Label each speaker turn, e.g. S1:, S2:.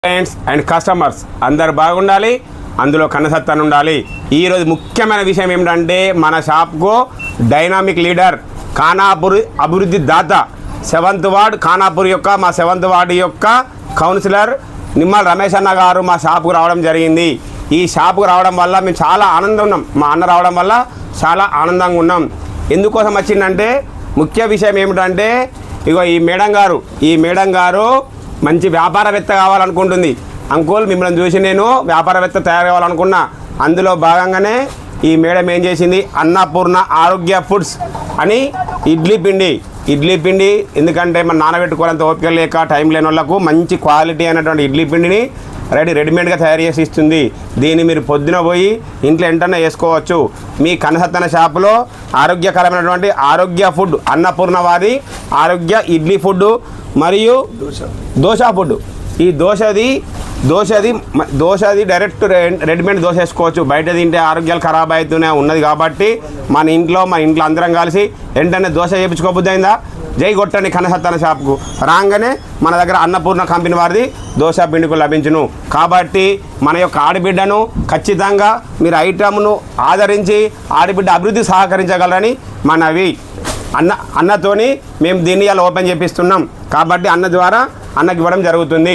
S1: Friends and customers అందరు బాగుండాలి, అందులో కన్నసత్తాను ఉండాలి. ఈరోజు ముఖ్యమైన విషయం ఏమిటంటే మన షాప్కు డైనామిక్ లీడర్ ఖానాపూర్ అభివృద్ధి దాత 7th వార్డ్ ఖానాపూర్ యొక్క మా 7th వార్డు యొక్క కౌన్సిలర్ నిమ్మల రమేష్ అన్న గారు మా షాప్కు రావడం జరిగింది. ఈ షాప్కు రావడం వల్ల మేము చాలా ఆనందం ఉన్నాం. మా అన్న రావడం వల్ల చాలా ఆనందంగా ఉన్నాం. ఎందుకోసం వచ్చిందంటే ముఖ్య విషయం ఏమిటంటే ఇగో ఈ మేడం గారు మంచి వ్యాపారవేత్త కావాలనుకుంటుంది. అంకుల్ మిమ్మల్ని చూసి నేను వ్యాపారవేత్త తయారు కావాలనుకున్నా. అందులో భాగంగానే ఈ మేడం ఏం చేసింది, అన్నపూర్ణ ఆరోగ్య ఫుడ్స్ అని ఇడ్లీ పిండి ఎందుకంటే మన నానబెట్టుకోవాలంత ఓపిక లేక టైం లేని వాళ్ళకు మంచి క్వాలిటీ అయినటువంటి ఇడ్లీ పిండిని రెడీమేడ్గా తయారు చేసి ఇస్తుంది. దీన్ని మీరు పొద్దున పోయి ఇంట్లో వెంటనే వేసుకోవచ్చు. మీ కనసత్తన షాపులో ఆరోగ్యకరమైనటువంటి ఆరోగ్య ఫుడ్ అన్నపూర్ణ వారి ఆరోగ్య ఇడ్లీ ఫుడ్ మరియు దోశ ఫుడ్. ఈ దోశది డైరెక్ట్ రెడీమేడ్ దోశ వేసుకోవచ్చు. బయట తింటే ఆరోగ్యాలు ఖరాబ్ అవుతూనే ఉన్నది కాబట్టి మన ఇంట్లో అందరం కలిసి వెంటనే దోశ చేయించుకోబుద్ది అయిందా, జై కొట్టండి కనసత్తన షాప్కు రాగానే మన దగ్గర అన్నపూర్ణ కంపెనీ వారిది దోశ పిండికు లభించును. కాబట్టి మన యొక్క ఆడబిడ్డను ఖచ్చితంగా మీరు ఐటమ్ను ఆదరించి ఆడబిడ్డ అభివృద్ధి సహకరించగలరని మనవి. అన్నతోని మేము దీన్ని ఇలా ఓపెన్ చేపిస్తున్నాం కాబట్టి అన్న ద్వారా అన్నకి ఇవ్వడం జరుగుతుంది.